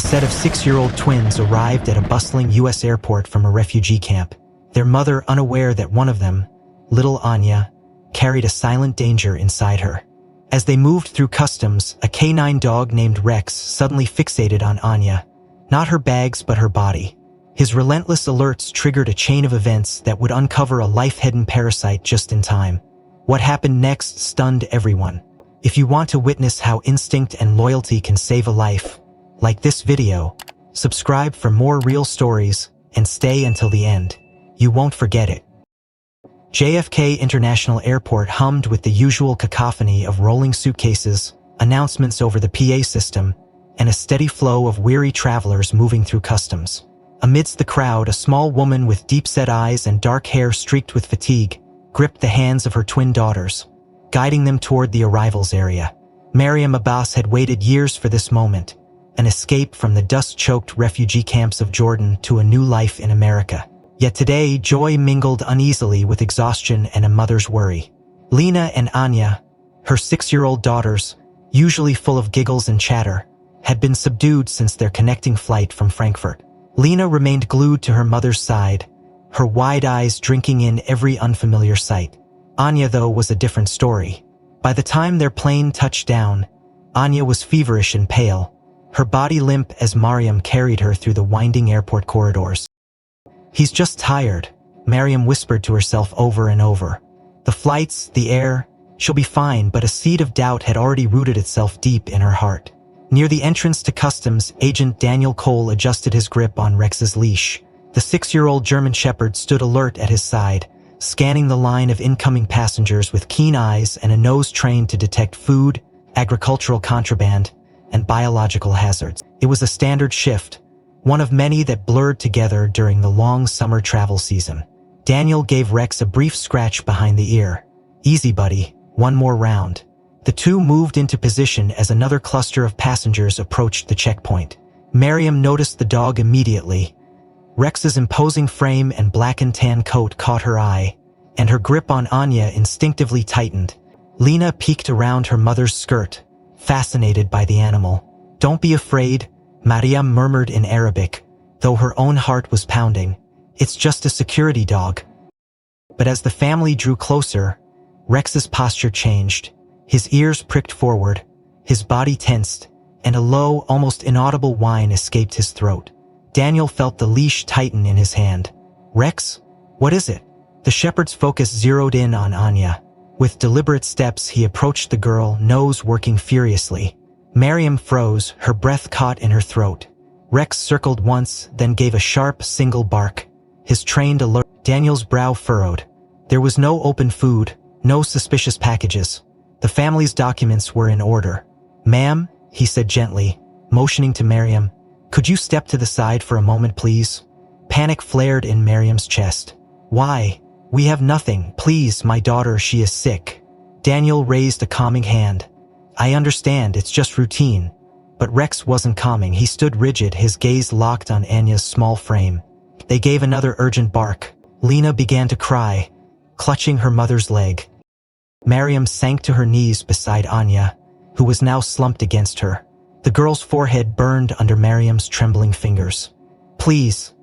set of 6-year-old twins arrived at a bustling U.S. airport from a refugee camp, their mother unaware that one of them, little Anya, carried a silent danger inside her. As they moved through customs, a canine dog named Rex suddenly fixated on Anya, not her bags but her body. His relentless alerts triggered a chain of events that would uncover a life-hidden parasite just in time. What happened next stunned everyone. If you want to witness how instinct and loyalty can save a life, like this video, subscribe for more real stories and stay until the end. You won't forget it. JFK International Airport hummed with the usual cacophony of rolling suitcases, announcements over the PA system, and a steady flow of weary travelers moving through customs. Amidst the crowd, a small woman with deep-set eyes and dark hair streaked with fatigue gripped the hands of her twin daughters, guiding them toward the arrivals area. Mariam Abbas had waited years for this moment, an escape from the dust-choked refugee camps of Jordan to a new life in America. Yet today, joy mingled uneasily with exhaustion and a mother's worry. Lena and Anya, her 6-year-old daughters, usually full of giggles and chatter, had been subdued since their connecting flight from Frankfurt. Lena remained glued to her mother's side, her wide eyes drinking in every unfamiliar sight. Anya, though, was a different story. By the time their plane touched down, Anya was feverish and pale, her body limp as Mariam carried her through the winding airport corridors. "He's just tired," Mariam whispered to herself over and over. The flights, the air, she'll be fine, but a seed of doubt had already rooted itself deep in her heart. Near the entrance to customs, Agent Daniel Cole adjusted his grip on Rex's leash. The 6-year-old German Shepherd stood alert at his side, scanning the line of incoming passengers with keen eyes and a nose trained to detect food, agricultural contraband, and biological hazards. It was a standard shift, one of many that blurred together during the long summer travel season. Daniel gave Rex a brief scratch behind the ear. "Easy, buddy, one more round." The two moved into position as another cluster of passengers approached the checkpoint. Mariam noticed the dog immediately. Rex's imposing frame and black and tan coat caught her eye, and her grip on Anya instinctively tightened. Lena peeked around her mother's skirt, fascinated by the animal. "Don't be afraid," Mariam murmured in Arabic, though her own heart was pounding. "It's just a security dog." But as the family drew closer, Rex's posture changed. His ears pricked forward, his body tensed, and a low, almost inaudible whine escaped his throat. Daniel felt the leash tighten in his hand. "Rex? What is it?" The shepherd's focus zeroed in on Anya. With deliberate steps, he approached the girl, nose working furiously. Mariam froze, her breath caught in her throat. Rex circled once, then gave a sharp, single bark. His trained alert. Daniel's brow furrowed. There was no open food, no suspicious packages. The family's documents were in order. "Ma'am," he said gently, motioning to Mariam, "could you step to the side for a moment, please?" Panic flared in Mariam's chest. "Why? We have nothing. Please, my daughter, she is sick." Daniel raised a calming hand. "I understand, it's just routine." But Rex wasn't calming. He stood rigid, his gaze locked on Anya's small frame. They gave another urgent bark. Lena began to cry, clutching her mother's leg. Mariam sank to her knees beside Anya, who was now slumped against her. The girl's forehead burned under Mariam's trembling fingers. "Please,"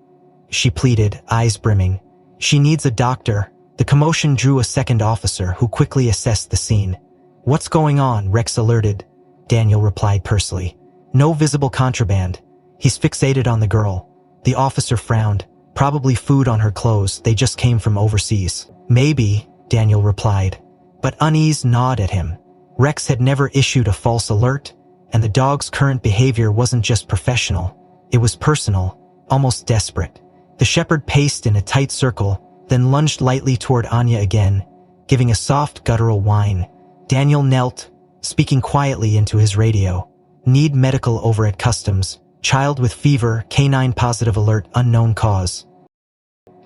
she pleaded, eyes brimming. "She needs a doctor." The commotion drew a second officer, who quickly assessed the scene. "What's going on?" Rex alerted. Daniel replied tersely. "No visible contraband." He's fixated on the girl. The officer frowned. "Probably food on her clothes. They just came from overseas." "Maybe," Daniel replied. But unease gnawed at him. Rex had never issued a false alert, and the dog's current behavior wasn't just professional. It was personal, almost desperate. The shepherd paced in a tight circle, then lunged lightly toward Anya again, giving a soft guttural whine. Daniel knelt, speaking quietly into his radio. "Need medical over at customs. Child with fever, canine positive alert, unknown cause."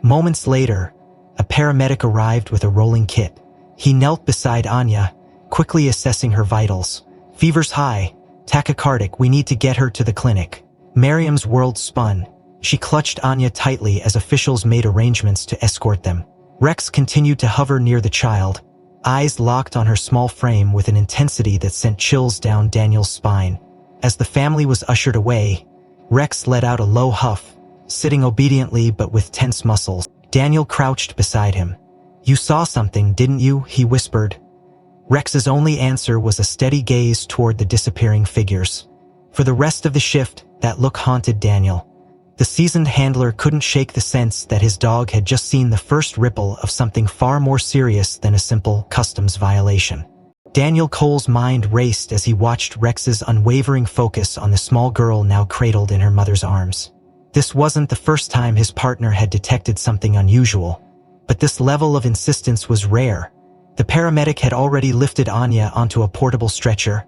Moments later, a paramedic arrived with a rolling kit. He knelt beside Anya, quickly assessing her vitals. "Fever's high, tachycardic, we need to get her to the clinic." Mariam's world spun. She clutched Anya tightly as officials made arrangements to escort them. Rex continued to hover near the child, eyes locked on her small frame with an intensity that sent chills down Daniel's spine. As the family was ushered away, Rex let out a low huff, sitting obediently but with tense muscles. Daniel crouched beside him. "You saw something, didn't you?" he whispered. Rex's only answer was a steady gaze toward the disappearing figures. For the rest of the shift, that look haunted Daniel. The seasoned handler couldn't shake the sense that his dog had just seen the first ripple of something far more serious than a simple customs violation. Daniel Cole's mind raced as he watched Rex's unwavering focus on the small girl now cradled in her mother's arms. This wasn't the first time his partner had detected something unusual, but this level of insistence was rare. The paramedic had already lifted Anya onto a portable stretcher,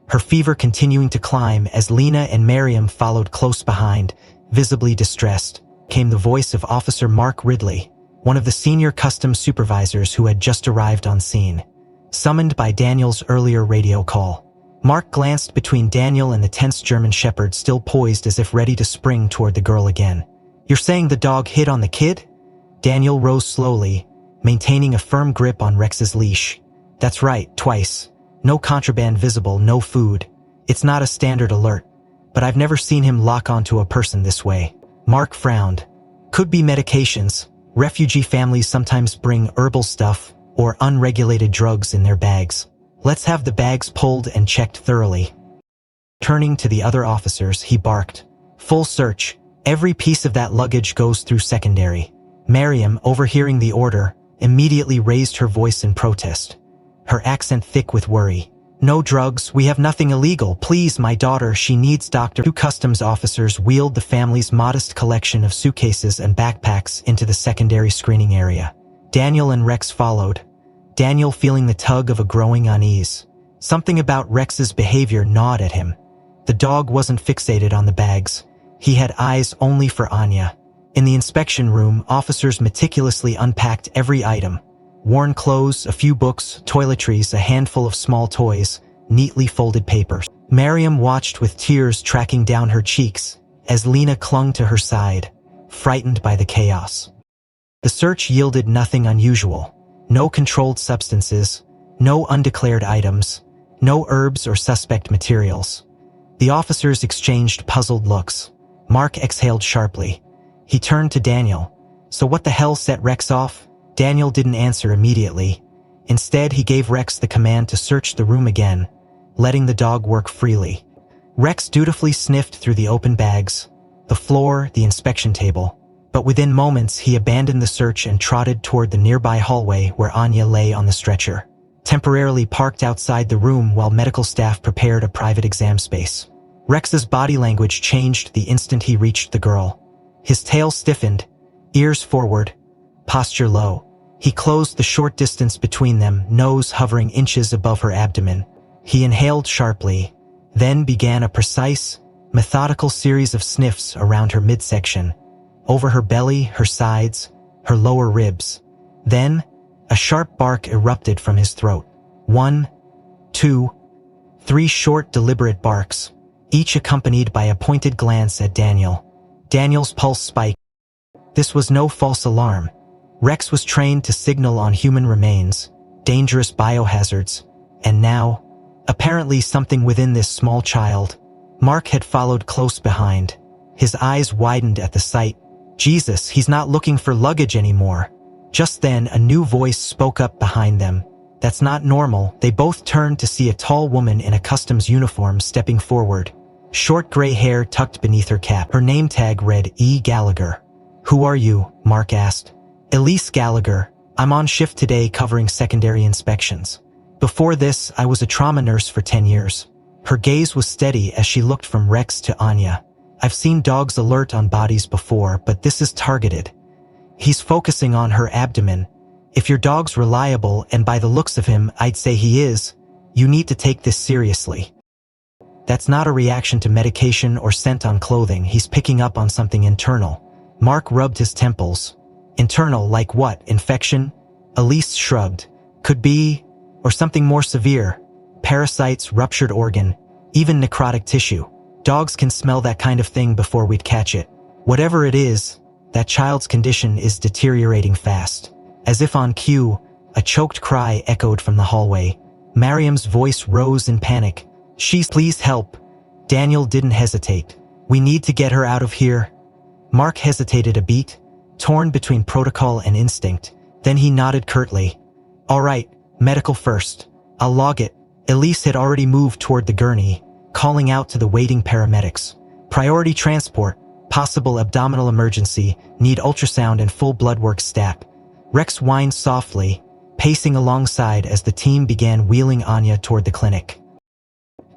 her fever continuing to climb as Lena and Miriam followed close behind, visibly distressed. Came the voice of Officer Mark Ridley, one of the senior customs supervisors who had just arrived on scene. Summoned by Daniel's earlier radio call, Mark glanced between Daniel and the tense German shepherd still poised as if ready to spring toward the girl again. "You're saying the dog hit on the kid?" Daniel rose slowly, maintaining a firm grip on Rex's leash. "That's right, twice. No contraband visible, no food. It's not a standard alert, but I've never seen him lock onto a person this way." Mark frowned. "Could be medications. Refugee families sometimes bring herbal stuff or unregulated drugs in their bags. Let's have the bags pulled and checked thoroughly." Turning to the other officers, he barked, "Full search. Every piece of that luggage goes through secondary." Miriam, overhearing the order, immediately raised her voice in protest, her accent thick with worry. "No drugs, we have nothing illegal. Please, my daughter, she needs doctor." Two customs officers wheeled the family's modest collection of suitcases and backpacks into the secondary screening area. Daniel and Rex followed, Daniel feeling the tug of a growing unease. Something about Rex's behavior gnawed at him. The dog wasn't fixated on the bags. He had eyes only for Anya. In the inspection room, officers meticulously unpacked every item. Worn clothes, a few books, toiletries, a handful of small toys, neatly folded papers. Miriam watched with tears tracking down her cheeks as Lena clung to her side, frightened by the chaos. The search yielded nothing unusual. No controlled substances, no undeclared items, no herbs or suspect materials. The officers exchanged puzzled looks. Mark exhaled sharply. He turned to Daniel. "So what the hell set Rex off?" Daniel didn't answer immediately. Instead, he gave Rex the command to search the room again, letting the dog work freely. Rex dutifully sniffed through the open bags, the floor, the inspection table. But within moments, he abandoned the search and trotted toward the nearby hallway where Anya lay on the stretcher, temporarily parked outside the room while medical staff prepared a private exam space. Rex's body language changed the instant he reached the girl. His tail stiffened, ears forward, posture low. He closed the short distance between them, nose hovering inches above her abdomen. He inhaled sharply, then began a precise, methodical series of sniffs around her midsection, over her belly, her sides, her lower ribs. Then, a sharp bark erupted from his throat. 1, 2, 3 short, deliberate barks, each accompanied by a pointed glance at Daniel. Daniel's pulse spiked. This was no false alarm. Rex was trained to signal on human remains, dangerous biohazards, and now, apparently something within this small child. Mark had followed close behind. His eyes widened at the sight. Jesus, he's not looking for luggage anymore. Just then, a new voice spoke up behind them. That's not normal. They both turned to see a tall woman in a customs uniform stepping forward. Short gray hair tucked beneath her cap. Her name tag read E. Gallagher. "Who are you?" Mark asked. "Elise Gallagher. I'm on shift today covering secondary inspections. Before this, I was a trauma nurse for 10 years. Her gaze was steady as she looked from Rex to Anya. "I've seen dogs alert on bodies before, but this is targeted. He's focusing on her abdomen. If your dog's reliable, and by the looks of him, I'd say he is, you need to take this seriously. That's not a reaction to medication or scent on clothing. He's picking up on something internal." Mark rubbed his temples. "Internal, like what? Infection?" Elise shrugged. "Could be, or something more severe. Parasites, ruptured organ, even necrotic tissue. Dogs can smell that kind of thing before we'd catch it. Whatever it is, that child's condition is deteriorating fast." As if on cue, a choked cry echoed from the hallway. Miriam's voice rose in panic. "Please help." Daniel didn't hesitate. We need to get her out of here. Mark hesitated a beat, torn between protocol and instinct. Then he nodded curtly. All right, medical first. I'll log it. Elise had already moved toward the gurney, calling out to the waiting paramedics. Priority transport. Possible abdominal emergency. Need ultrasound and full blood work stat. Rex whined softly, pacing alongside as the team began wheeling Anya toward the clinic.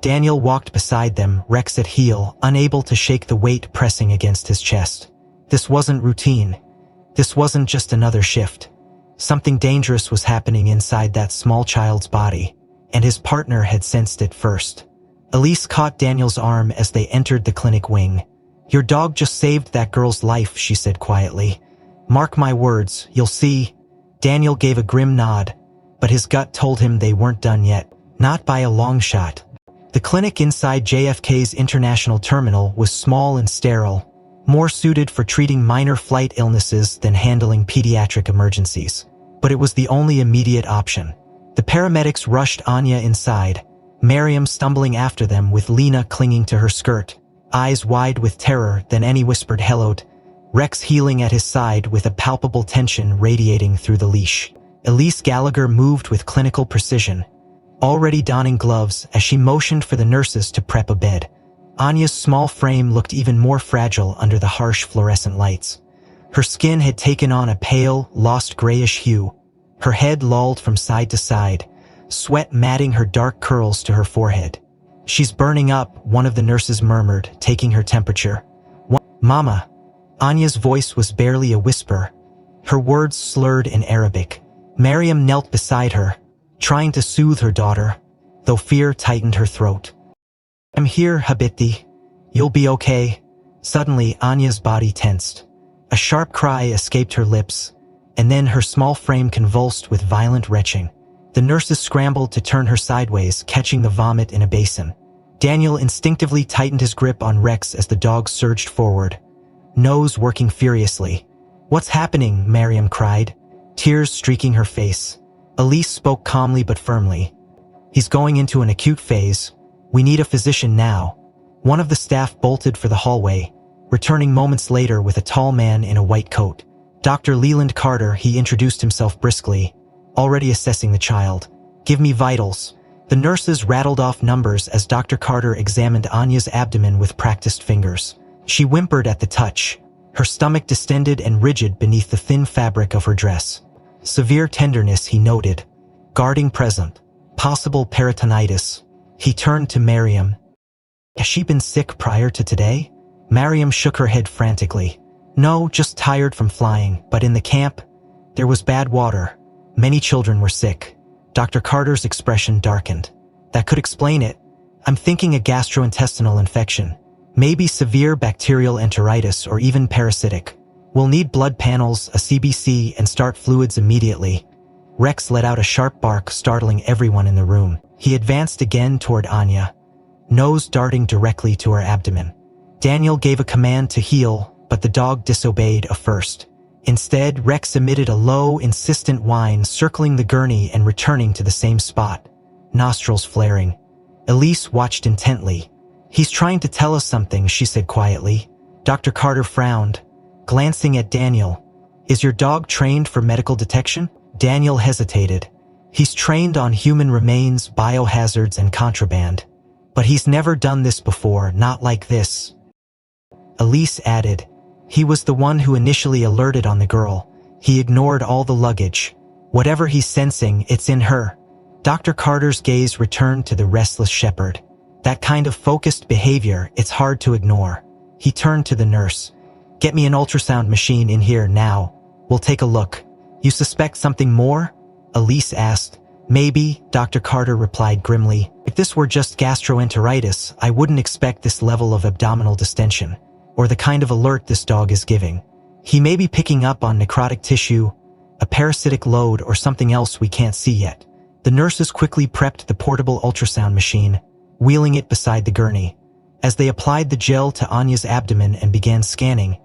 Daniel walked beside them, Rex at heel, unable to shake the weight pressing against his chest. This wasn't routine. This wasn't just another shift. Something dangerous was happening inside that small child's body, and his partner had sensed it first. Elise caught Daniel's arm as they entered the clinic wing. Your dog just saved that girl's life, she said quietly. Mark my words, you'll see. Daniel gave a grim nod, but his gut told him they weren't done yet. Not by a long shot. The clinic inside JFK's International Terminal was small and sterile, more suited for treating minor flight illnesses than handling pediatric emergencies. But it was the only immediate option. The paramedics rushed Anya inside, Miriam stumbling after them with Lena clinging to her skirt, eyes wide with terror. Then Annie whispered hello, Rex heeling at his side with a palpable tension radiating through the leash. Elise Gallagher moved with clinical precision, already donning gloves as she motioned for the nurses to prep a bed. Anya's small frame looked even more fragile under the harsh fluorescent lights. Her skin had taken on a pale, lost grayish hue. Her head lolled from side to side, sweat matting her dark curls to her forehead. She's burning up, one of the nurses murmured, taking her temperature. Mama. Anya's voice was barely a whisper, her words slurred in Arabic. Miriam knelt beside her, trying to soothe her daughter, though fear tightened her throat. I'm here, Habiti. You'll be okay. Suddenly, Anya's body tensed. A sharp cry escaped her lips, and then her small frame convulsed with violent retching. The nurses scrambled to turn her sideways, catching the vomit in a basin. Daniel instinctively tightened his grip on Rex as the dog surged forward, nose working furiously. What's happening? Miriam cried, tears streaking her face. Elise spoke calmly but firmly. He's going into an acute phase. We need a physician now. One of the staff bolted for the hallway, returning moments later with a tall man in a white coat. Dr. Leland Carter, he introduced himself briskly, already assessing the child. Give me vitals. The nurses rattled off numbers as Dr. Carter examined Anya's abdomen with practiced fingers. She whimpered at the touch, her stomach distended and rigid beneath the thin fabric of her dress. Severe tenderness, he noted. Guarding present. Possible peritonitis. He turned to Miriam. Has she been sick prior to today? Miriam shook her head frantically. No, just tired from flying, but in the camp, there was bad water. Many children were sick. Dr. Carter's expression darkened. That could explain it. I'm thinking a gastrointestinal infection. Maybe severe bacterial enteritis or even parasitic. We'll need blood panels, a CBC, and start fluids immediately. Rex let out a sharp bark, startling everyone in the room. He advanced again toward Anya, nose darting directly to her abdomen. Daniel gave a command to heel, but the dog disobeyed first. Instead, Rex emitted a low, insistent whine, circling the gurney and returning to the same spot, nostrils flaring. Elise watched intently. He's trying to tell us something, she said quietly. Dr. Carter frowned, glancing at Daniel. Is your dog trained for medical detection? Daniel hesitated. He's trained on human remains, biohazards, and contraband. But he's never done this before, not like this. Elise added, he was the one who initially alerted on the girl. He ignored all the luggage. Whatever he's sensing, it's in her. Dr. Carter's gaze returned to the restless shepherd. That kind of focused behavior, it's hard to ignore. He turned to the nurse. Get me an ultrasound machine in here now. We'll take a look. You suspect something more? Elise asked. Maybe, Dr. Carter replied grimly. If this were just gastroenteritis, I wouldn't expect this level of abdominal distension, or the kind of alert this dog is giving. He may be picking up on necrotic tissue, a parasitic load, or something else we can't see yet. The nurses quickly prepped the portable ultrasound machine, wheeling it beside the gurney. As they applied the gel to Anya's abdomen and began scanning,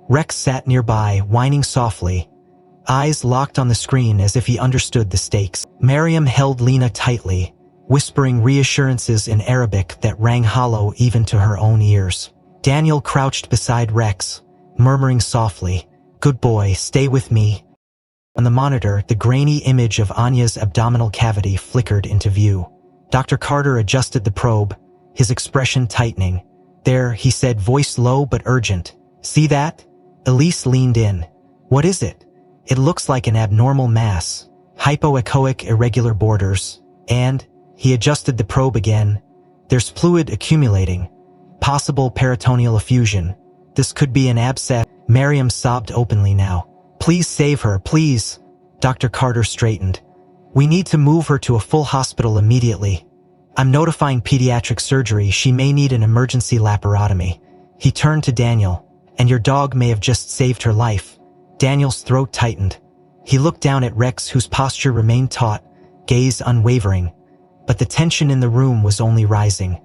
Rex sat nearby, whining softly, eyes locked on the screen as if he understood the stakes. Miriam held Lena tightly, whispering reassurances in Arabic that rang hollow even to her own ears. Daniel crouched beside Rex, murmuring softly, "Good boy, stay with me." On the monitor, the grainy image of Anya's abdominal cavity flickered into view. Dr. Carter adjusted the probe, his expression tightening. "There," he said, voice low but urgent. "See that?" Elise leaned in. "What is it?" "It looks like an abnormal mass. Hypoechoic irregular borders. And," he adjusted the probe again, "there's fluid accumulating. Possible peritoneal effusion. This could be an abscess." Miriam sobbed openly now. "Please save her, please." Dr. Carter straightened. "We need to move her to a full hospital immediately. I'm notifying pediatric surgery. She may need an emergency laparotomy." He turned to Daniel. "And your dog may have just saved her life." Daniel's throat tightened. He looked down at Rex, whose posture remained taut, gaze unwavering. But the tension in the room was only rising.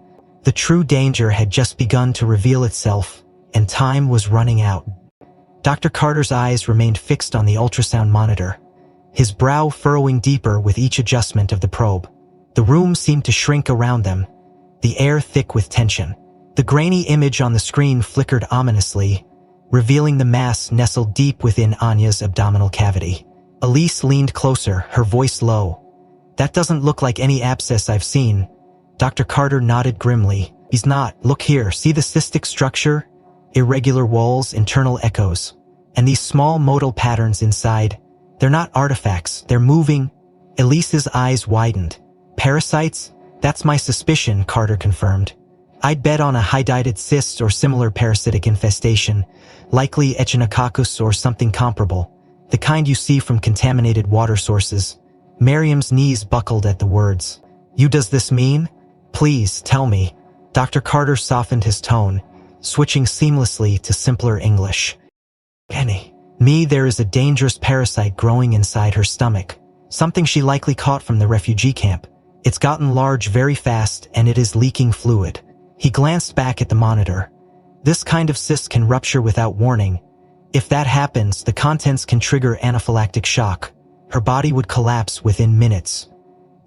The true danger had just begun to reveal itself, and time was running out. Dr. Carter's eyes remained fixed on the ultrasound monitor, his brow furrowing deeper with each adjustment of the probe. The room seemed to shrink around them, the air thick with tension. The grainy image on the screen flickered ominously, revealing the mass nestled deep within Anya's abdominal cavity. Elise leaned closer, her voice low. "That doesn't look like any abscess I've seen." Dr. Carter nodded grimly. "He's not. Look here, see the cystic structure? Irregular walls, internal echoes. And these small modal patterns inside. They're not artifacts, they're moving." Elise's eyes widened. "Parasites? That's my suspicion," Carter confirmed. "I'd bet on a hydatid cyst or similar parasitic infestation, likely Echinococcus or something comparable, the kind you see from contaminated water sources." Miriam's knees buckled at the words. "You, does this mean? Please, tell me." Dr. Carter softened his tone, switching seamlessly to simpler English. "Penny, there is a dangerous parasite growing inside her stomach, something she likely caught from the refugee camp. It's gotten large very fast and it is leaking fluid." He glanced back at the monitor. "This kind of cyst can rupture without warning. If that happens, the contents can trigger anaphylactic shock. Her body would collapse within minutes."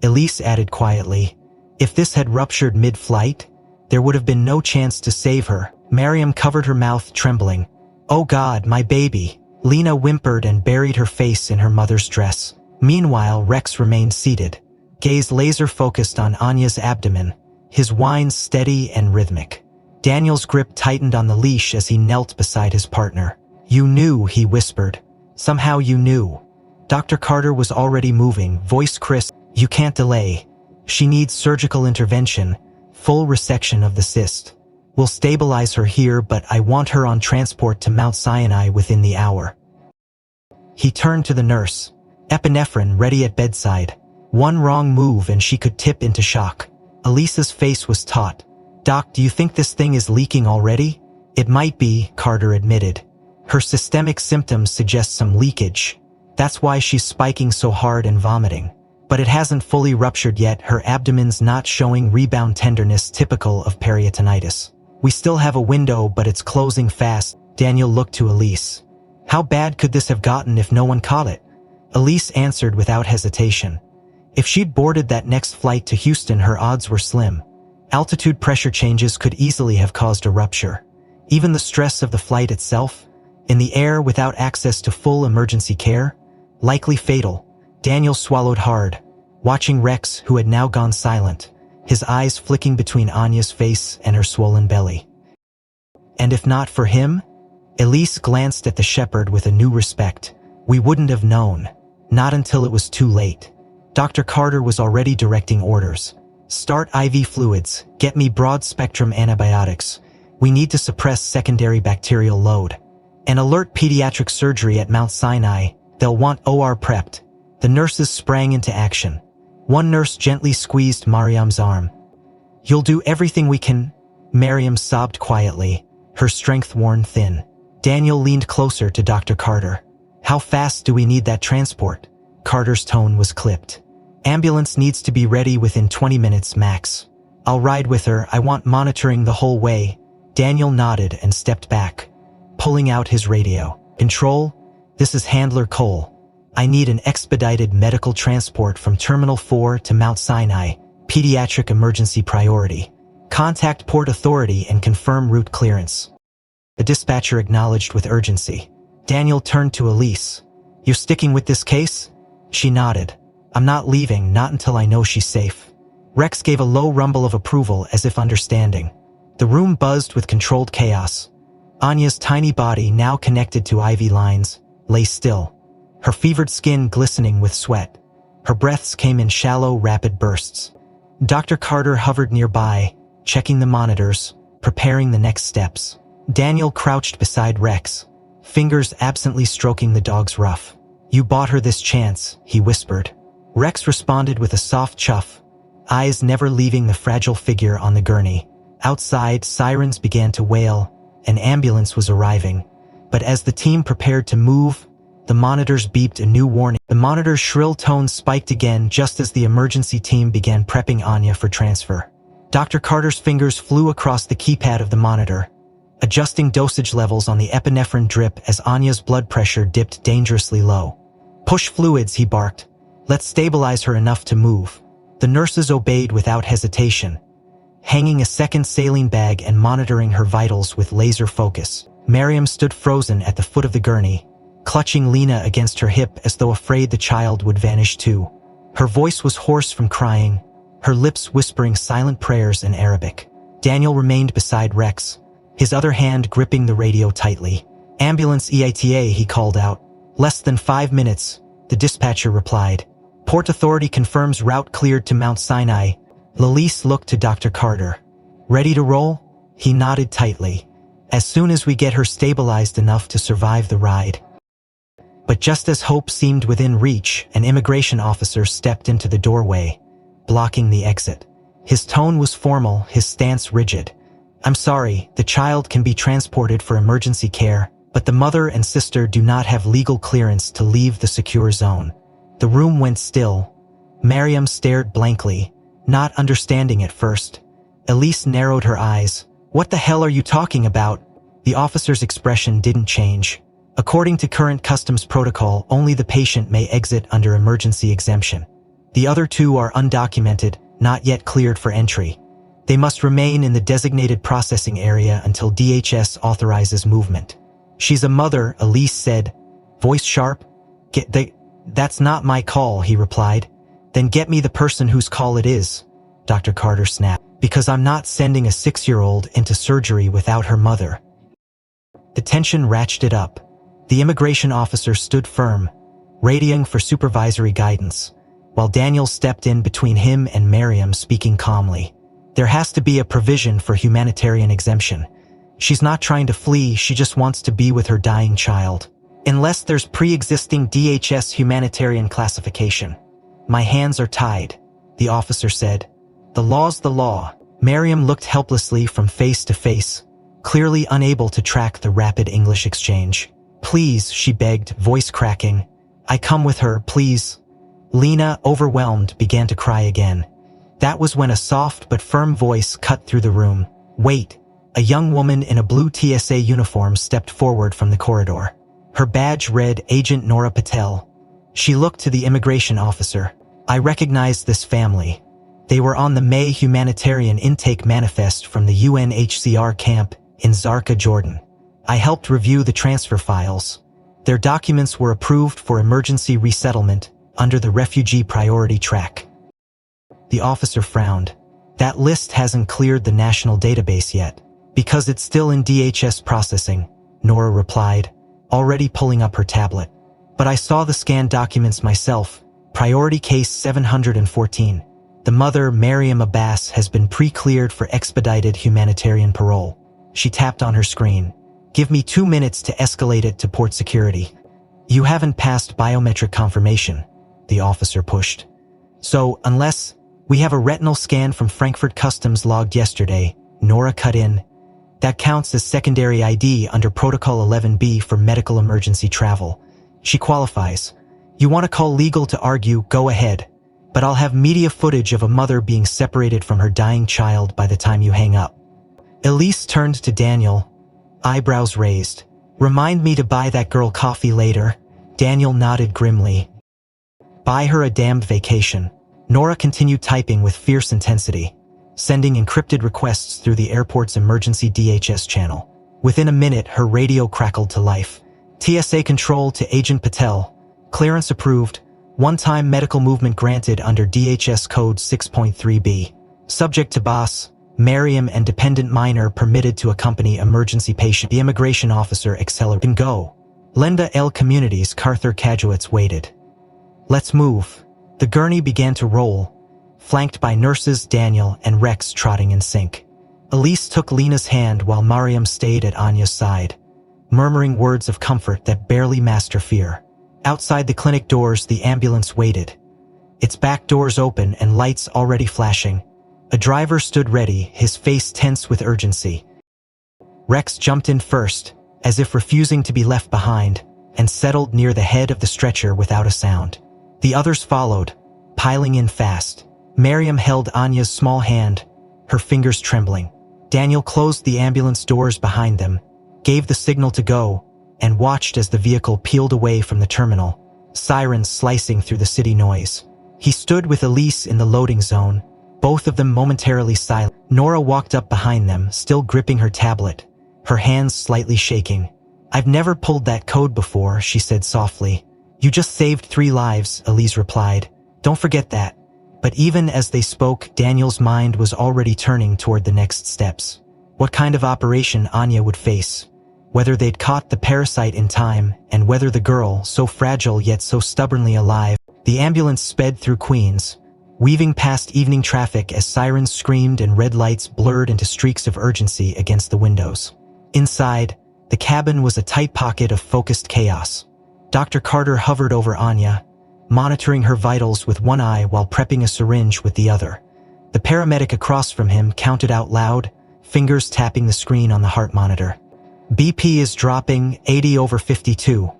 Elise added quietly, "If this had ruptured mid-flight, there would have been no chance to save her." Miriam covered her mouth, trembling. "Oh God, my baby." Lena whimpered and buried her face in her mother's dress. Meanwhile, Rex remained seated, gaze laser-focused on Anya's abdomen, his whines steady and rhythmic. Daniel's grip tightened on the leash as he knelt beside his partner. "You knew," he whispered. "Somehow you knew." Dr. Carter was already moving, voice crisp. "You can't delay. She needs surgical intervention, full resection of the cyst. We'll stabilize her here, but I want her on transport to Mount Sinai within the hour." He turned to the nurse. "Epinephrine ready at bedside. One wrong move and she could tip into shock." Elisa's face was taut. "Doc, do you think this thing is leaking already?" "It might be," Carter admitted. "Her systemic symptoms suggest some leakage. That's why she's spiking so hard and vomiting. But it hasn't fully ruptured yet. Her abdomen's not showing rebound tenderness typical of peritonitis. We still have a window, but it's closing fast." Daniel looked to Elise. "How bad could this have gotten if no one caught it?" Elise answered without hesitation. "If she'd boarded that next flight to Houston, her odds were slim. Altitude pressure changes could easily have caused a rupture. Even the stress of the flight itself, in the air without access to full emergency care, likely fatal." Daniel swallowed hard, watching Rex, who had now gone silent, his eyes flicking between Anya's face and her swollen belly. "And if not for him?" Elise glanced at the shepherd with a new respect. "We wouldn't have known. Not until it was too late." Dr. Carter was already directing orders. "Start IV fluids, get me broad-spectrum antibiotics. We need to suppress secondary bacterial load. And alert pediatric surgery at Mount Sinai. They'll want OR prepped." The nurses sprang into action. One nurse gently squeezed Mariam's arm. "You'll do everything we can." Miriam sobbed quietly, her strength worn thin. Daniel leaned closer to Dr. Carter. "How fast do we need that transport?" Carter's tone was clipped. "Ambulance needs to be ready within 20 minutes max. I'll ride with her. I want monitoring the whole way." Daniel nodded and stepped back, pulling out his radio. "Control, this is Handler Cole. I need an expedited medical transport from Terminal 4 to Mount Sinai, pediatric emergency priority." Contact Port Authority and confirm route clearance. The dispatcher acknowledged with urgency. Daniel turned to Elise. You sticking with this case? She nodded. I'm not leaving, not until I know she's safe. Rex gave a low rumble of approval as if understanding. The room buzzed with controlled chaos. Anya's tiny body, now connected to IV lines, lay still, her fevered skin glistening with sweat. Her breaths came in shallow, rapid bursts. Dr. Carter hovered nearby, checking the monitors, preparing the next steps. Daniel crouched beside Rex, fingers absently stroking the dog's ruff. You bought her this chance, he whispered. Rex responded with a soft chuff, eyes never leaving the fragile figure on the gurney. Outside, sirens began to wail. An ambulance was arriving. But as the team prepared to move, the monitors beeped a new warning. The monitor's shrill tones spiked again just as the emergency team began prepping Anya for transfer. Dr. Carter's fingers flew across the keypad of the monitor, adjusting dosage levels on the epinephrine drip as Anya's blood pressure dipped dangerously low. Push fluids, he barked. Let's stabilize her enough to move. The nurses obeyed without hesitation, hanging a second saline bag and monitoring her vitals with laser focus. Miriam stood frozen at the foot of the gurney, clutching Lena against her hip as though afraid the child would vanish too. Her voice was hoarse from crying, her lips whispering silent prayers in Arabic. Daniel remained beside Rex, his other hand gripping the radio tightly. Ambulance EITA, he called out. Less than 5 minutes, the dispatcher replied. Port Authority confirms route cleared to Mount Sinai. Elise looked to Dr. Carter. Ready to roll? He nodded tightly. As soon as we get her stabilized enough to survive the ride. But just as hope seemed within reach, an immigration officer stepped into the doorway, blocking the exit. His tone was formal, his stance rigid. I'm sorry, the child can be transported for emergency care, but the mother and sister do not have legal clearance to leave the secure zone. The room went still. Miriam stared blankly, not understanding at first. Elise narrowed her eyes. What the hell are you talking about? The officer's expression didn't change. According to current customs protocol, only the patient may exit under emergency exemption. The other two are undocumented, not yet cleared for entry. They must remain in the designated processing area until DHS authorizes movement. She's a mother, Elise said, voice sharp. That's not my call, he replied. Then get me the person whose call it is, Dr. Carter snapped, because I'm not sending a 6-year-old into surgery without her mother. The tension ratcheted up. The immigration officer stood firm, radioing for supervisory guidance, while Daniel stepped in between him and Miriam, speaking calmly. There has to be a provision for humanitarian exemption. She's not trying to flee, she just wants to be with her dying child. Unless there's pre-existing DHS humanitarian classification. My hands are tied, the officer said. The law's the law. Miriam looked helplessly from face to face, clearly unable to track the rapid English exchange. Please, she begged, voice cracking. I come with her, please. Lena, overwhelmed, began to cry again. That was when a soft but firm voice cut through the room. Wait. A young woman in a blue TSA uniform stepped forward from the corridor. Her badge read Agent Nora Patel. She looked to the immigration officer. I recognized this family. They were on the May humanitarian intake manifest from the UNHCR camp in Zarqa, Jordan. I helped review the transfer files. Their documents were approved for emergency resettlement under the refugee priority track. The officer frowned. That list hasn't cleared the national database yet. Because it's still in DHS processing, Nora replied, already pulling up her tablet. But I saw the scanned documents myself. Priority case 714. The mother, Mariam Abbas, has been pre-cleared for expedited humanitarian parole. She tapped on her screen. Give me 2 minutes to escalate it to port security. You haven't passed biometric confirmation, the officer pushed. So, unless we have a retinal scan from Frankfurt Customs logged yesterday, Nora cut in. That counts as secondary ID under Protocol 11B for medical emergency travel. She qualifies. You want to call legal to argue, go ahead. But I'll have media footage of a mother being separated from her dying child by the time you hang up. Elise turned to Daniel, eyebrows raised. Remind me to buy that girl coffee later. Daniel nodded grimly. Buy her a damned vacation. Nora continued typing with fierce intensity. sending encrypted requests through the airport's emergency DHS channel. Within a minute, her radio crackled to life. TSA control to Agent Patel. Clearance approved. One-time medical movement granted under DHS Code 6.3b. Subject to boss, Miriam, and dependent minor permitted to accompany emergency patient. The immigration officer accelerated. And go. Lenda L Communities Carther Cajuits waited. Let's move. The gurney began to roll, flanked by nurses Daniel and Rex trotting in sync. Elise took Lena's hand while Mariam stayed at Anya's side, murmuring words of comfort that barely masked her fear. Outside the clinic doors, the ambulance waited, its back doors open and lights already flashing. A driver stood ready, his face tense with urgency. Rex jumped in first, as if refusing to be left behind, and settled near the head of the stretcher without a sound. The others followed, piling in fast. Miriam held Anya's small hand, her fingers trembling. Daniel closed the ambulance doors behind them, gave the signal to go, and watched as the vehicle peeled away from the terminal, sirens slicing through the city noise. He stood with Elise in the loading zone, both of them momentarily silent. Nora walked up behind them, still gripping her tablet, her hands slightly shaking. "I've never pulled that code before," she said softly. "You just saved 3 lives," Elise replied. "Don't forget that." But even as they spoke, Daniel's mind was already turning toward the next steps. What kind of operation Anya would face, whether they'd caught the parasite in time, and whether the girl, so fragile yet so stubbornly alive. The ambulance sped through Queens, weaving past evening traffic as sirens screamed and red lights blurred into streaks of urgency against the windows. Inside, the cabin was a tight pocket of focused chaos. Dr. Carter hovered over Anya, monitoring her vitals with one eye while prepping a syringe with the other. The paramedic across from him counted out loud, fingers tapping the screen on the heart monitor. "BP is dropping, 80/52.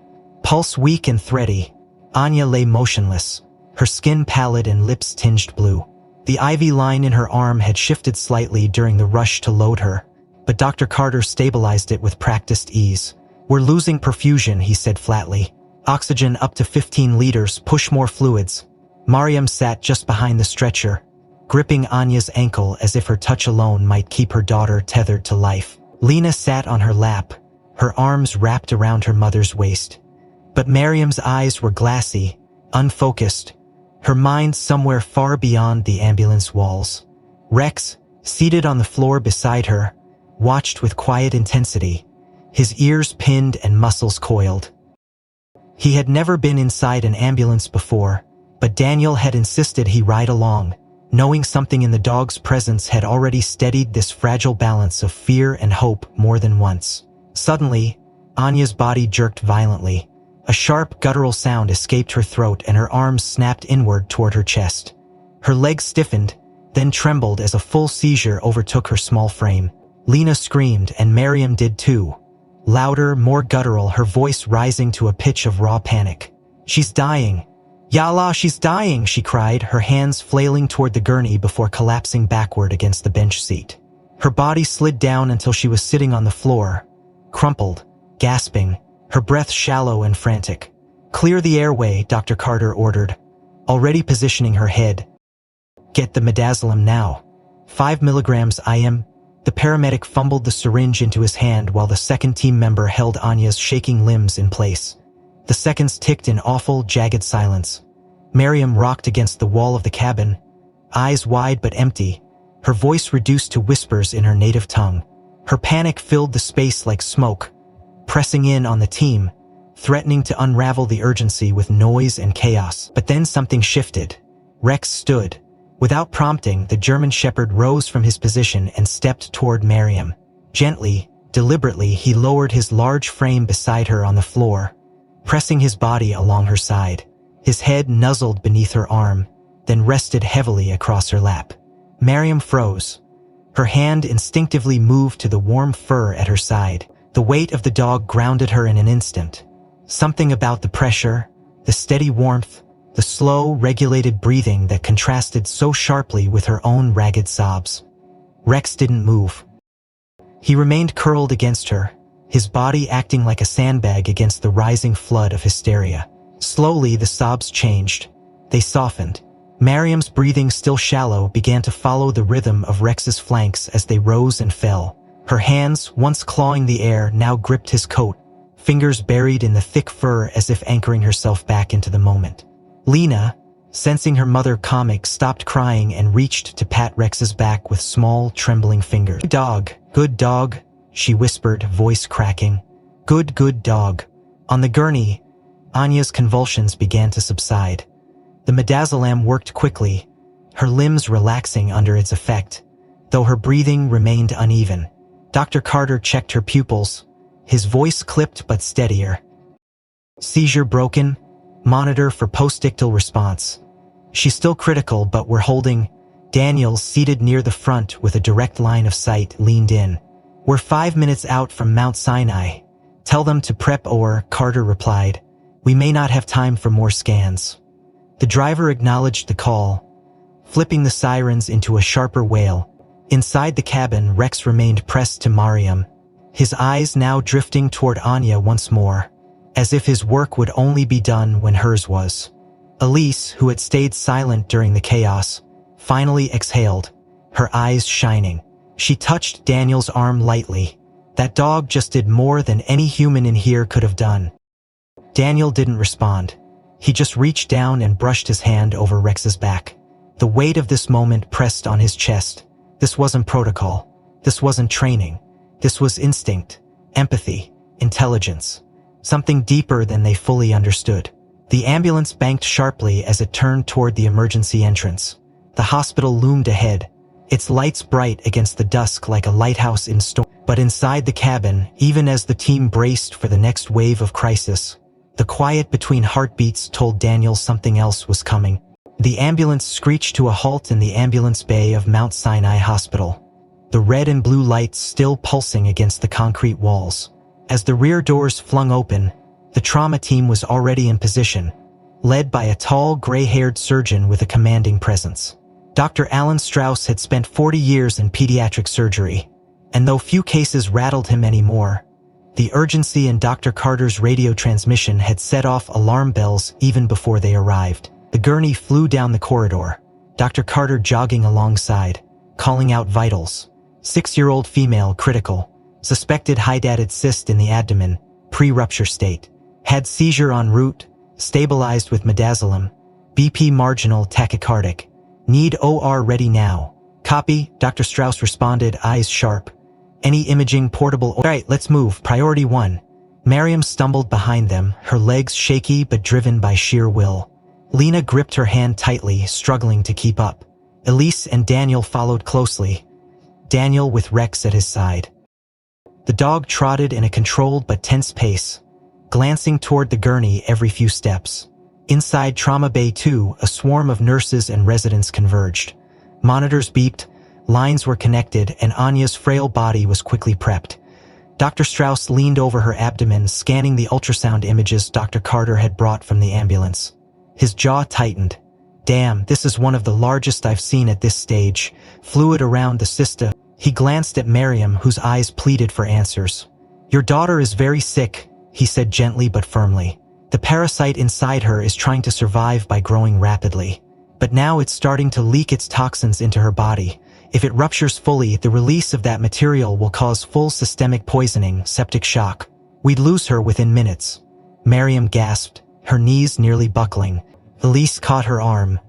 Pulse weak and thready." Anya lay motionless, her skin pallid and lips tinged blue. The IV line in her arm had shifted slightly during the rush to load her, but Dr. Carter stabilized it with practiced ease. "We're losing perfusion," he said flatly. "Oxygen up to 15 liters, push more fluids." Mariam sat just behind the stretcher, gripping Anya's ankle as if her touch alone might keep her daughter tethered to life. Lena sat on her lap, her arms wrapped around her mother's waist. But Mariam's eyes were glassy, unfocused, her mind somewhere far beyond the ambulance walls. Rex, seated on the floor beside her, watched with quiet intensity, his ears pinned and muscles coiled. He had never been inside an ambulance before, but Daniel had insisted he ride along, knowing something in the dog's presence had already steadied this fragile balance of fear and hope more than once. Suddenly, Anya's body jerked violently. A sharp, guttural sound escaped her throat and her arms snapped inward toward her chest. Her legs stiffened, then trembled as a full seizure overtook her small frame. Lena screamed, and Miriam did too. Louder, more guttural, her voice rising to a pitch of raw panic. "She's dying. Ya Allah, she's dying," she cried, her hands flailing toward the gurney before collapsing backward against the bench seat. Her body slid down until she was sitting on the floor, crumpled, gasping, her breath shallow and frantic. "Clear the airway," Dr. Carter ordered, already positioning her head. "Get the midazolam now. 5 milligrams IM." The paramedic fumbled the syringe into his hand while the second team member held Anya's shaking limbs in place. The seconds ticked in awful, jagged silence. Miriam rocked against the wall of the cabin, eyes wide but empty, her voice reduced to whispers in her native tongue. Her panic filled the space like smoke, pressing in on the team, threatening to unravel the urgency with noise and chaos. But then something shifted. Rex stood. Without prompting, the German Shepherd rose from his position and stepped toward Miriam. Gently, deliberately, he lowered his large frame beside her on the floor, pressing his body along her side. His head nuzzled beneath her arm, then rested heavily across her lap. Miriam froze. Her hand instinctively moved to the warm fur at her side. The weight of the dog grounded her in an instant. Something about the pressure, the steady warmth, the slow, regulated breathing that contrasted so sharply with her own ragged sobs. Rex didn't move. He remained curled against her, his body acting like a sandbag against the rising flood of hysteria. Slowly, the sobs changed. They softened. Miriam's breathing, still shallow, began to follow the rhythm of Rex's flanks as they rose and fell. Her hands, once clawing the air, now gripped his coat, fingers buried in the thick fur as if anchoring herself back into the moment. Lena, sensing her mother comic, stopped crying and reached to pat Rex's back with small, trembling fingers. Good dog, she whispered, voice cracking. Good dog. On the gurney, Anya's convulsions began to subside. The midazolam worked quickly, her limbs relaxing under its effect, though her breathing remained uneven. Dr. Carter checked her pupils, his voice clipped but steadier. Seizure broken. Monitor for postictal response. She's still critical, but we're holding. Daniel, seated near the front with a direct line of sight, leaned in. We're 5 minutes out from Mount Sinai. Tell them to prep, or, Carter replied. We may not have time for more scans. The driver acknowledged the call, flipping the sirens into a sharper wail. Inside the cabin, Rex remained pressed to Miriam, his eyes now drifting toward Anya once more, as if his work would only be done when hers was. Elise, who had stayed silent during the chaos, finally exhaled, her eyes shining. She touched Daniel's arm lightly. That dog just did more than any human in here could have done. Daniel didn't respond. He just reached down and brushed his hand over Rex's back. The weight of this moment pressed on his chest. This wasn't protocol. This wasn't training. This was instinct, empathy, intelligence. Something deeper than they fully understood. The ambulance banked sharply as it turned toward the emergency entrance. The hospital loomed ahead, its lights bright against the dusk like a lighthouse in storm. But inside the cabin, even as the team braced for the next wave of crisis, the quiet between heartbeats told Daniel something else was coming. The ambulance screeched to a halt in the ambulance bay of Mount Sinai Hospital, the red and blue lights still pulsing against the concrete walls. As the rear doors flung open, the trauma team was already in position, led by a tall, gray-haired surgeon with a commanding presence. Dr. Alan Strauss had spent 40 years in pediatric surgery, and though few cases rattled him anymore, the urgency in Dr. Carter's radio transmission had set off alarm bells even before they arrived. The gurney flew down the corridor, Dr. Carter jogging alongside, calling out vitals. 6-year-old female, critical. Suspected hydatid cyst in the abdomen, pre-rupture state. Had seizure en route, stabilized with midazolam. BP marginal, tachycardic. Need OR ready now. Copy, Dr. Strauss responded, eyes sharp. Any imaging portable? Alright, let's move. Priority 1. Miriam stumbled behind them, her legs shaky but driven by sheer will. Lena gripped her hand tightly, struggling to keep up. Elise and Daniel followed closely, Daniel with Rex at his side. The dog trotted in a controlled but tense pace, glancing toward the gurney every few steps. Inside Trauma Bay 2, a swarm of nurses and residents converged. Monitors beeped, lines were connected, and Anya's frail body was quickly prepped. Dr. Strauss leaned over her abdomen, scanning the ultrasound images Dr. Carter had brought from the ambulance. His jaw tightened. Damn, this is one of the largest I've seen at this stage. Fluid around the cysta. He glanced at Miriam, whose eyes pleaded for answers. Your daughter is very sick, he said gently but firmly. The parasite inside her is trying to survive by growing rapidly. But now it's starting to leak its toxins into her body. If it ruptures fully, the release of that material will cause full systemic poisoning, septic shock. We'd lose her within minutes. Miriam gasped, her knees nearly buckling. Elise caught her arm.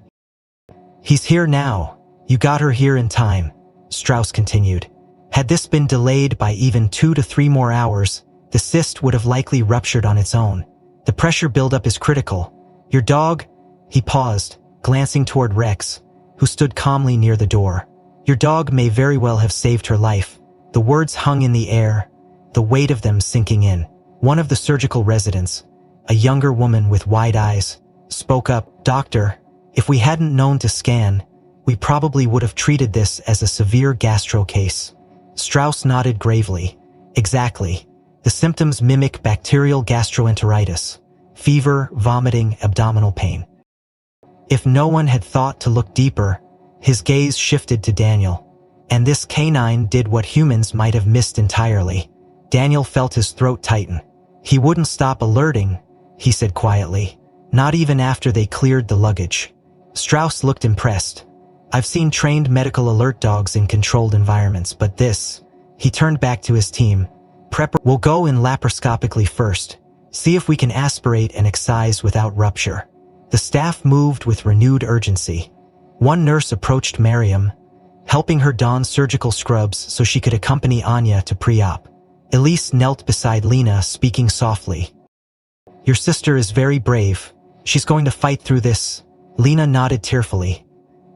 He's here now. You got her here in time, Strauss continued. Had this been delayed by even 2 to 3 more hours, the cyst would have likely ruptured on its own. The pressure buildup is critical. Your dog? He paused, glancing toward Rex, who stood calmly near the door. Your dog may very well have saved her life. The words hung in the air, the weight of them sinking in. One of the surgical residents, a younger woman with wide eyes, spoke up. Doctor, if we hadn't known to scan, we probably would have treated this as a severe gastro case. Strauss nodded gravely. Exactly. The symptoms mimic bacterial gastroenteritis. Fever, vomiting, abdominal pain. If no one had thought to look deeper, his gaze shifted to Daniel. And this canine did what humans might have missed entirely. Daniel felt his throat tighten. He wouldn't stop alerting, he said quietly. Not even after they cleared the luggage. Strauss looked impressed. I've seen trained medical alert dogs in controlled environments, but this... He turned back to his team. Prepper, we'll go in laparoscopically first. See if we can aspirate and excise without rupture. The staff moved with renewed urgency. One nurse approached Miriam, helping her don surgical scrubs so she could accompany Anya to pre-op. Elise knelt beside Lena, speaking softly. Your sister is very brave. She's going to fight through this. Lena nodded tearfully.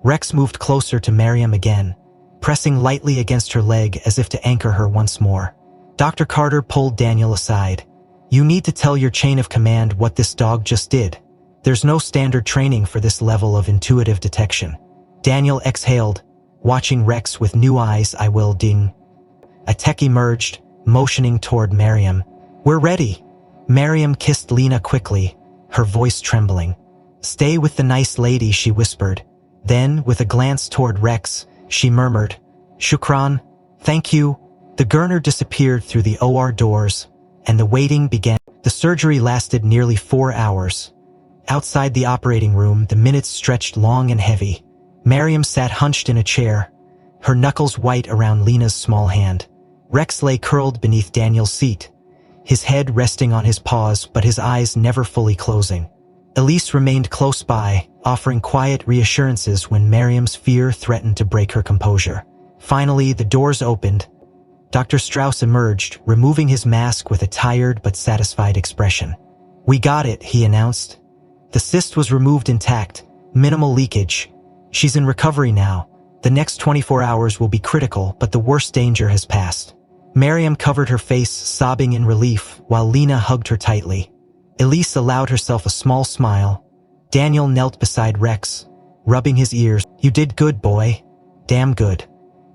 Rex moved closer to Miriam again, pressing lightly against her leg as if to anchor her once more. Dr. Carter pulled Daniel aside. You need to tell your chain of command what this dog just did. There's no standard training for this level of intuitive detection. Daniel exhaled, watching Rex with new eyes. I will, ding. A tech emerged, motioning toward Miriam. We're ready. Miriam kissed Lena quickly, her voice trembling. Stay with the nice lady, she whispered. Then, with a glance toward Rex, she murmured, Shukran, thank you. The gurner disappeared through the OR doors, and the waiting began. The surgery lasted nearly 4 hours. Outside the operating room, the minutes stretched long and heavy. Miriam sat hunched in a chair, her knuckles white around Lena's small hand. Rex lay curled beneath Daniel's seat, his head resting on his paws but his eyes never fully closing. Elise remained close by, offering quiet reassurances when Miriam's fear threatened to break her composure. Finally, the doors opened. Dr. Strauss emerged, removing his mask with a tired but satisfied expression. We got it, he announced. The cyst was removed intact, minimal leakage. She's in recovery now. The next 24 hours will be critical, but the worst danger has passed. Miriam covered her face, sobbing in relief, while Lena hugged her tightly. Elise allowed herself a small smile. Daniel knelt beside Rex, rubbing his ears. You did good, boy. Damn good.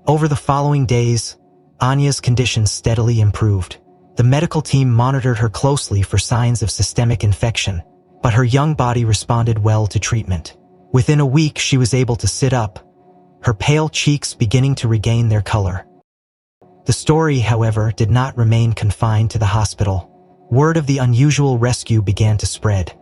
Over the following days, Anya's condition steadily improved. The medical team monitored her closely for signs of systemic infection, but her young body responded well to treatment. Within a week, she was able to sit up, her pale cheeks beginning to regain their color. The story, however, did not remain confined to the hospital. Word of the unusual rescue began to spread.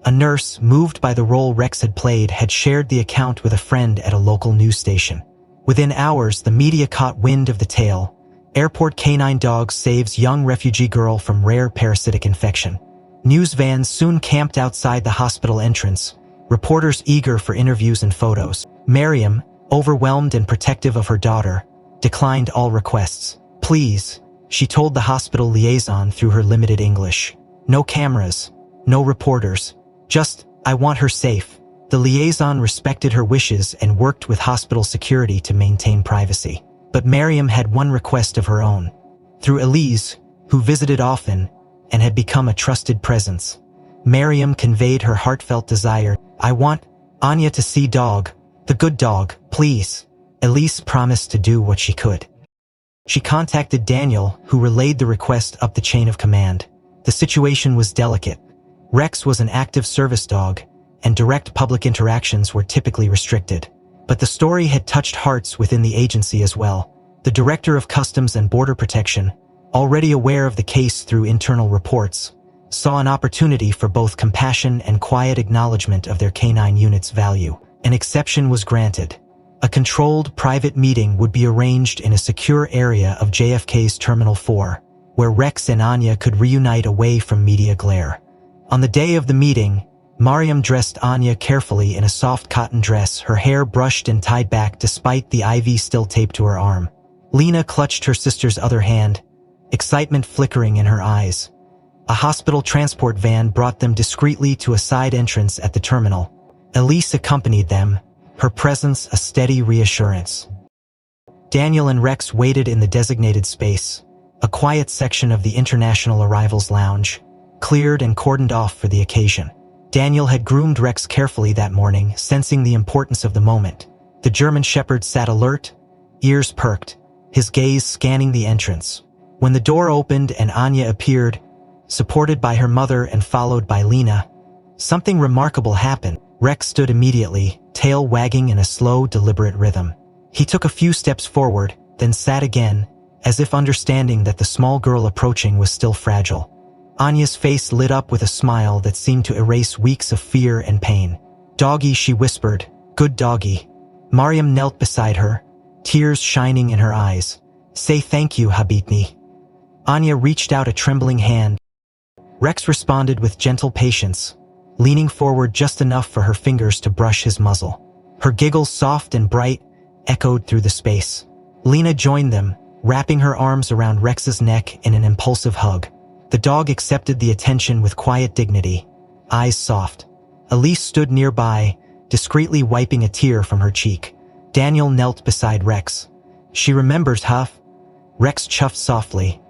A nurse, moved by the role Rex had played, had shared the account with a friend at a local news station. Within hours, the media caught wind of the tale. Airport canine dog saves young refugee girl from rare parasitic infection. News vans soon camped outside the hospital entrance, reporters eager for interviews and photos. Miriam, overwhelmed and protective of her daughter, declined all requests. Please, she told the hospital liaison through her limited English. No cameras, no reporters. Just, I want her safe. The liaison respected her wishes and worked with hospital security to maintain privacy. But Miriam had one request of her own. Through Elise, who visited often and had become a trusted presence, Miriam conveyed her heartfelt desire. I want Anya to see dog, the good dog, please. Elise promised to do what she could. She contacted Daniel, who relayed the request up the chain of command. The situation was delicate. Rex was an active service dog, and direct public interactions were typically restricted. But the story had touched hearts within the agency as well. The Director of Customs and Border Protection, already aware of the case through internal reports, saw an opportunity for both compassion and quiet acknowledgement of their canine unit's value. An exception was granted. A controlled private meeting would be arranged in a secure area of JFK's Terminal 4, where Rex and Anya could reunite away from media glare. On the day of the meeting, Miriam dressed Anya carefully in a soft cotton dress, her hair brushed and tied back despite the IV still taped to her arm. Lena clutched her sister's other hand, excitement flickering in her eyes. A hospital transport van brought them discreetly to a side entrance at the terminal. Elise accompanied them, her presence a steady reassurance. Daniel and Rex waited in the designated space, a quiet section of the International Arrivals Lounge, cleared and cordoned off for the occasion. Daniel had groomed Rex carefully that morning, sensing the importance of the moment. The German Shepherd sat alert, ears perked, his gaze scanning the entrance. When the door opened and Anya appeared, supported by her mother and followed by Lena, something remarkable happened. Rex stood immediately, tail wagging in a slow, deliberate rhythm. He took a few steps forward, then sat again, as if understanding that the small girl approaching was still fragile. Anya's face lit up with a smile that seemed to erase weeks of fear and pain. Doggy, she whispered, Good doggy. Mariam knelt beside her, tears shining in her eyes. Say thank you, Habibni. Anya reached out a trembling hand. Rex responded with gentle patience, leaning forward just enough for her fingers to brush his muzzle. Her giggles, soft and bright, echoed through the space. Lena joined them, wrapping her arms around Rex's neck in an impulsive hug. The dog accepted the attention with quiet dignity, eyes soft. Elise stood nearby, discreetly wiping a tear from her cheek. Daniel knelt beside Rex. She remembers, Huff. Rex chuffed softly,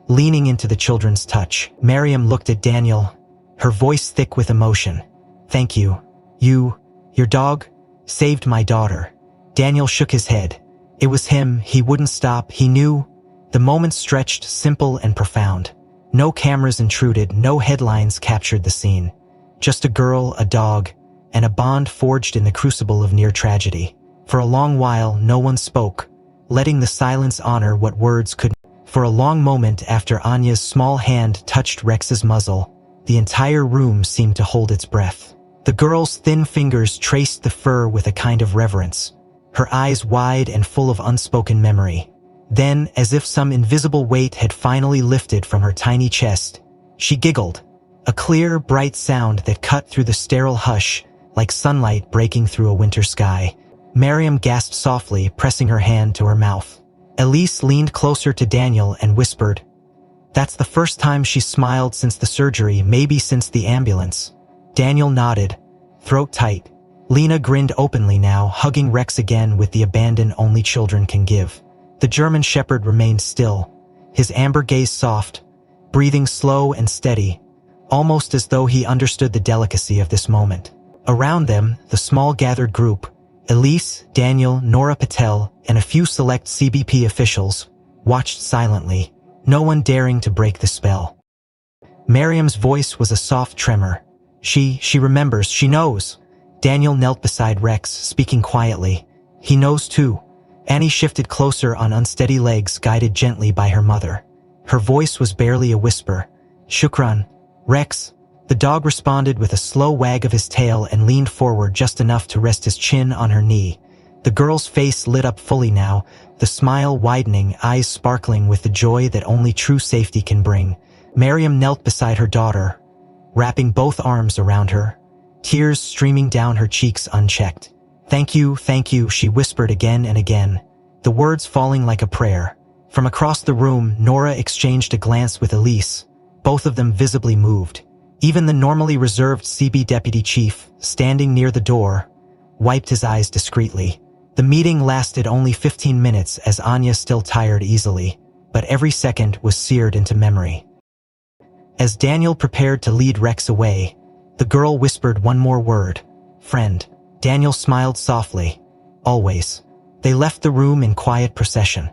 leaning into the children's touch. Mariam looked at Daniel, her voice thick with emotion. Thank you. Your dog, saved my daughter. Daniel shook his head. It was him, he wouldn't stop, he knew. The moment stretched, simple and profound. No cameras intruded, no headlines captured the scene. Just a girl, a dog, and a bond forged in the crucible of near tragedy. For a long while, no one spoke, letting the silence honor what words couldn't. For a long moment after Anya's small hand touched Rex's muzzle, the entire room seemed to hold its breath. The girl's thin fingers traced the fur with a kind of reverence, her eyes wide and full of unspoken memory. Then, as if some invisible weight had finally lifted from her tiny chest, she giggled, a clear, bright sound that cut through the sterile hush like sunlight breaking through a winter sky. Mariam gasped softly, pressing her hand to her mouth. Elise leaned closer to Daniel and whispered, "That's the first time she's smiled since the surgery, maybe since the ambulance." Daniel nodded, throat tight. Lena grinned openly now, hugging Rex again with the abandon only children can give. The German shepherd remained still, his amber gaze soft, breathing slow and steady, almost as though he understood the delicacy of this moment. Around them, the small gathered group, Elise, Daniel, Nora Patel, and a few select CBP officials, watched silently, no one daring to break the spell. Mariam's voice was a soft tremor. She remembers, she knows. Daniel knelt beside Rex, speaking quietly. He knows too. Annie shifted closer on unsteady legs, guided gently by her mother. Her voice was barely a whisper. Shukran. Rex. The dog responded with a slow wag of his tail and leaned forward just enough to rest his chin on her knee. The girl's face lit up fully now, the smile widening, eyes sparkling with the joy that only true safety can bring. Mariam knelt beside her daughter, wrapping both arms around her, tears streaming down her cheeks unchecked. Thank you, she whispered again and again, the words falling like a prayer. From across the room, Nora exchanged a glance with Elise, both of them visibly moved. Even the normally reserved CB deputy chief, standing near the door, wiped his eyes discreetly. The meeting lasted only 15 minutes as Anya still tired easily, but every second was seared into memory. As Daniel prepared to lead Rex away, the girl whispered one more word, friend. Daniel smiled softly. Always. They left the room in quiet procession.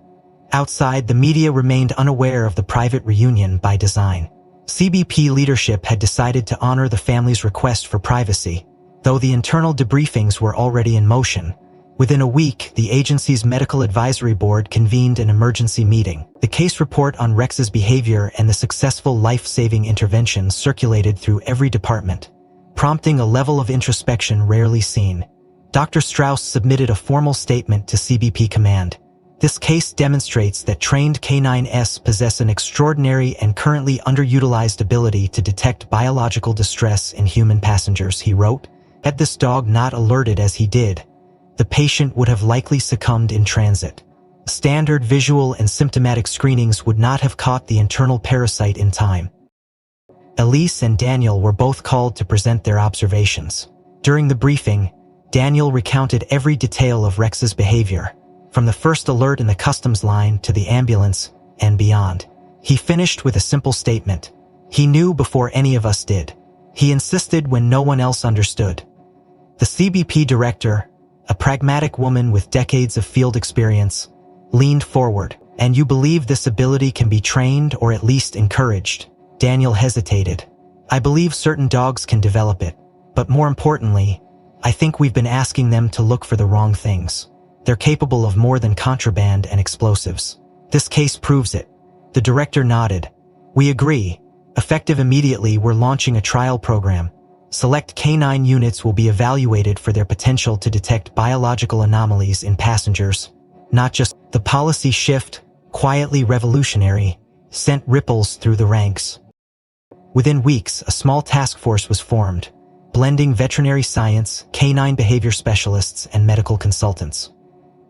Outside, the media remained unaware of the private reunion by design. CBP leadership had decided to honor the family's request for privacy, though the internal debriefings were already in motion. Within a week, the agency's medical advisory board convened an emergency meeting. The case report on Rex's behavior and the successful life-saving interventions circulated through every department, prompting a level of introspection rarely seen. Dr. Strauss submitted a formal statement to CBP command. This case demonstrates that trained K9s possess an extraordinary and currently underutilized ability to detect biological distress in human passengers, he wrote. Had this dog not alerted as he did, the patient would have likely succumbed in transit. Standard visual and symptomatic screenings would not have caught the internal parasite in time. Elise and Daniel were both called to present their observations. During the briefing, Daniel recounted every detail of Rex's behavior, from the first alert in the customs line to the ambulance and beyond. He finished with a simple statement. He knew before any of us did. He insisted when no one else understood. The CBP director, a pragmatic woman with decades of field experience, leaned forward. And you believe this ability can be trained or at least encouraged? Daniel hesitated. I believe certain dogs can develop it, but more importantly, I think we've been asking them to look for the wrong things. They're capable of more than contraband and explosives. This case proves it. The director nodded. We agree. Effective immediately, we're launching a trial program. Select canine units will be evaluated for their potential to detect biological anomalies in passengers. Not just the policy shift, quietly revolutionary, sent ripples through the ranks. Within weeks, a small task force was formed, blending veterinary science, canine behavior specialists, and medical consultants.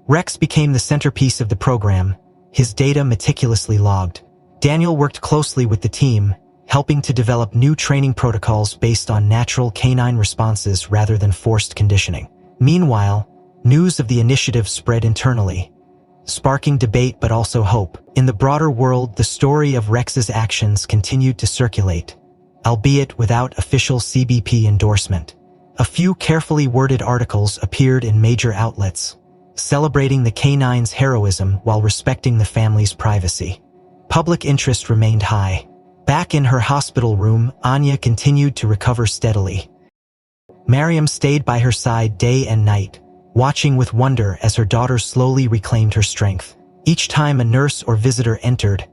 Rex became the centerpiece of the program, his data meticulously logged. Daniel worked closely with the team, helping to develop new training protocols based on natural canine responses rather than forced conditioning. Meanwhile, news of the initiative spread internally, sparking debate but also hope. In the broader world, the story of Rex's actions continued to circulate, albeit without official CBP endorsement. A few carefully worded articles appeared in major outlets, celebrating the canine's heroism while respecting the family's privacy. Public interest remained high. Back in her hospital room, Anya continued to recover steadily. Mariam stayed by her side day and night, watching with wonder as her daughter slowly reclaimed her strength. Each time a nurse or visitor entered,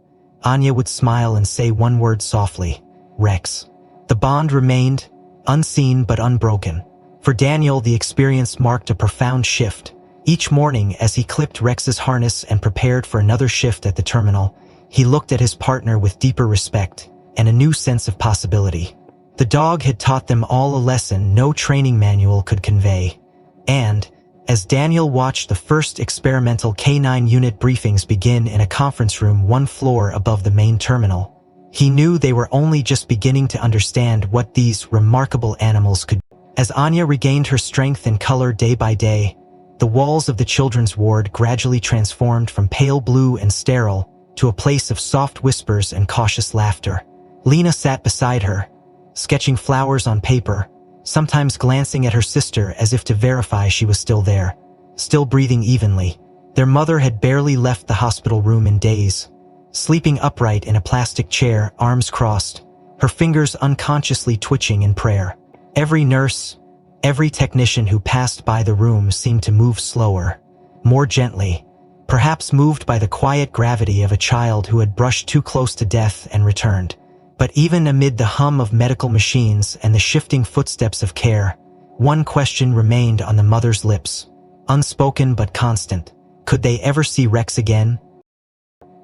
Anya would smile and say one word softly, "Rex." The bond remained, unseen but unbroken. For Daniel, the experience marked a profound shift. Each morning, as he clipped Rex's harness and prepared for another shift at the terminal, he looked at his partner with deeper respect and a new sense of possibility. The dog had taught them all a lesson no training manual could convey. And, as Daniel watched the first experimental canine unit briefings begin in a conference room 1 floor above the main terminal, he knew they were only just beginning to understand what these remarkable animals could do. As Anya regained her strength and color day by day, the walls of the children's ward gradually transformed from pale blue and sterile to a place of soft whispers and cautious laughter. Lena sat beside her, sketching flowers on paper, sometimes glancing at her sister as if to verify she was still there, still breathing evenly. Their mother had barely left the hospital room in days, sleeping upright in a plastic chair, arms crossed, her fingers unconsciously twitching in prayer. Every nurse, every technician who passed by the room seemed to move slower, more gently, perhaps moved by the quiet gravity of a child who had brushed too close to death and returned. But even amid the hum of medical machines and the shifting footsteps of care, one question remained on the mother's lips, unspoken but constant. Could they ever see Rex again?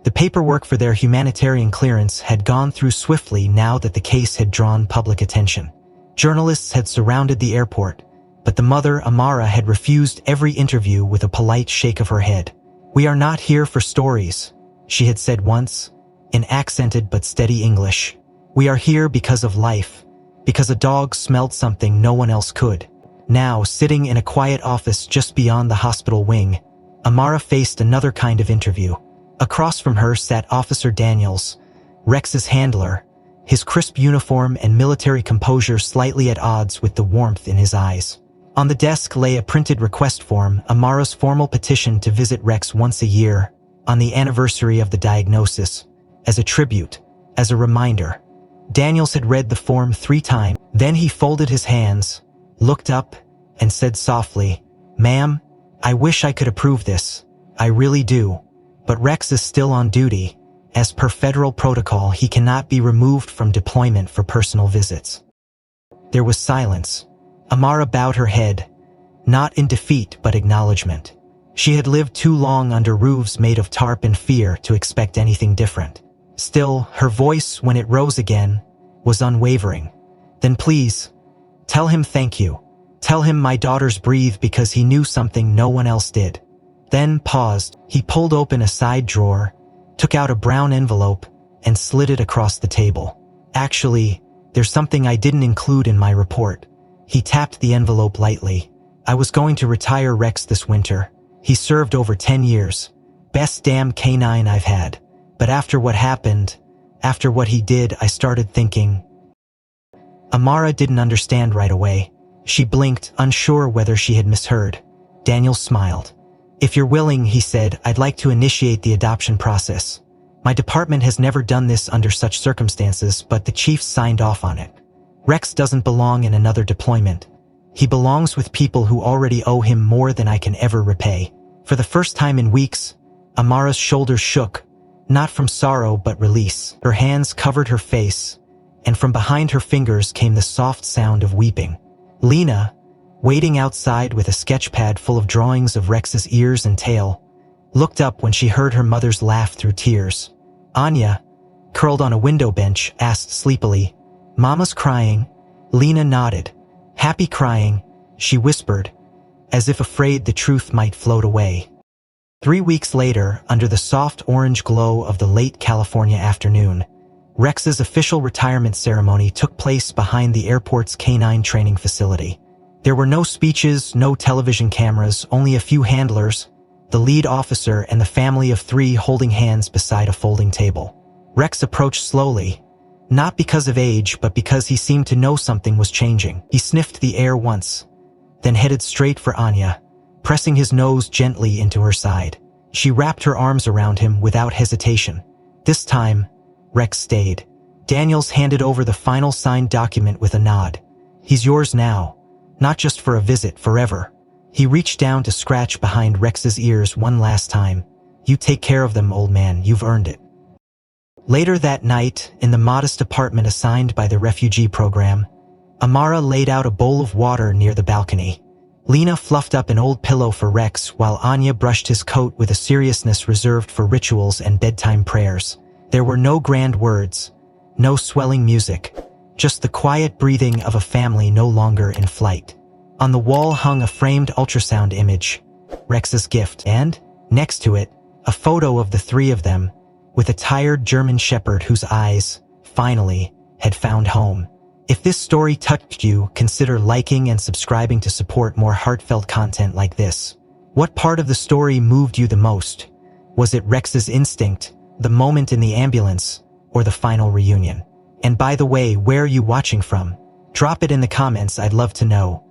The paperwork for their humanitarian clearance had gone through swiftly now that the case had drawn public attention. Journalists had surrounded the airport, but the mother, Amara, had refused every interview with a polite shake of her head. "We are not here for stories," she had said once, in accented but steady English. "We are here because of life, because a dog smelled something no one else could." Now, sitting in a quiet office just beyond the hospital wing, Amara faced another kind of interview. Across from her sat Officer Daniels, Rex's handler, his crisp uniform and military composure slightly at odds with the warmth in his eyes. On the desk lay a printed request form, Amara's formal petition to visit Rex once a year, on the anniversary of the diagnosis, as a tribute, as a reminder. Daniels had read the form 3 times. Then he folded his hands, looked up, and said softly, "Ma'am, I wish I could approve this. I really do. But Rex is still on duty. As per federal protocol, he cannot be removed from deployment for personal visits." There was silence. Amara bowed her head, not in defeat but acknowledgement. She had lived too long under roofs made of tarp and fear to expect anything different. Still, her voice, when it rose again, was unwavering. "Then please, tell him thank you. Tell him my daughters breathe because he knew something no one else did." Then paused. He pulled open a side drawer, took out a brown envelope, and slid it across the table. "Actually, there's something I didn't include in my report." He tapped the envelope lightly. "I was going to retire Rex this winter. He served over 10 years. Best damn canine I've had. But after what happened, after what he did, I started thinking." Amara didn't understand right away. She blinked, unsure whether she had misheard. Daniel smiled. "If you're willing," he said, "I'd like to initiate the adoption process. My department has never done this under such circumstances, but the chiefs signed off on it. Rex doesn't belong in another deployment. He belongs with people who already owe him more than I can ever repay." For the first time in weeks, Amara's shoulders shook, not from sorrow but release. Her hands covered her face, and from behind her fingers came the soft sound of weeping. Lena, waiting outside with a sketchpad full of drawings of Rex's ears and tail, looked up when she heard her mother's laugh through tears. Anya, curled on a window bench, asked sleepily, "Mama's crying?" Lena nodded. "Happy crying," she whispered, as if afraid the truth might float away. 3 weeks later, under the soft orange glow of the late California afternoon, Rex's official retirement ceremony took place behind the airport's canine training facility. There were no speeches, no television cameras, only a few handlers, the lead officer, and the family of 3 holding hands beside a folding table. Rex approached slowly, not because of age, but because he seemed to know something was changing. He sniffed the air once, then headed straight for Anya, pressing his nose gently into her side. She wrapped her arms around him without hesitation. This time, Rex stayed. Daniels handed over the final signed document with a nod. "He's yours now, not just for a visit, forever." He reached down to scratch behind Rex's ears one last time. "You take care of them, old man, you've earned it." Later that night, in the modest apartment assigned by the refugee program, Amara laid out a bowl of water near the balcony. Lena fluffed up an old pillow for Rex while Anya brushed his coat with a seriousness reserved for rituals and bedtime prayers. There were no grand words, no swelling music, just the quiet breathing of a family no longer in flight. On the wall hung a framed ultrasound image, Rex's gift, and, next to it, a photo of the 3 of them, with a tired German shepherd whose eyes, finally, had found home. If this story touched you, consider liking and subscribing to support more heartfelt content like this. What part of the story moved you the most? Was it Rex's instinct, the moment in the ambulance, or the final reunion? And by the way, where are you watching from? Drop it in the comments, I'd love to know.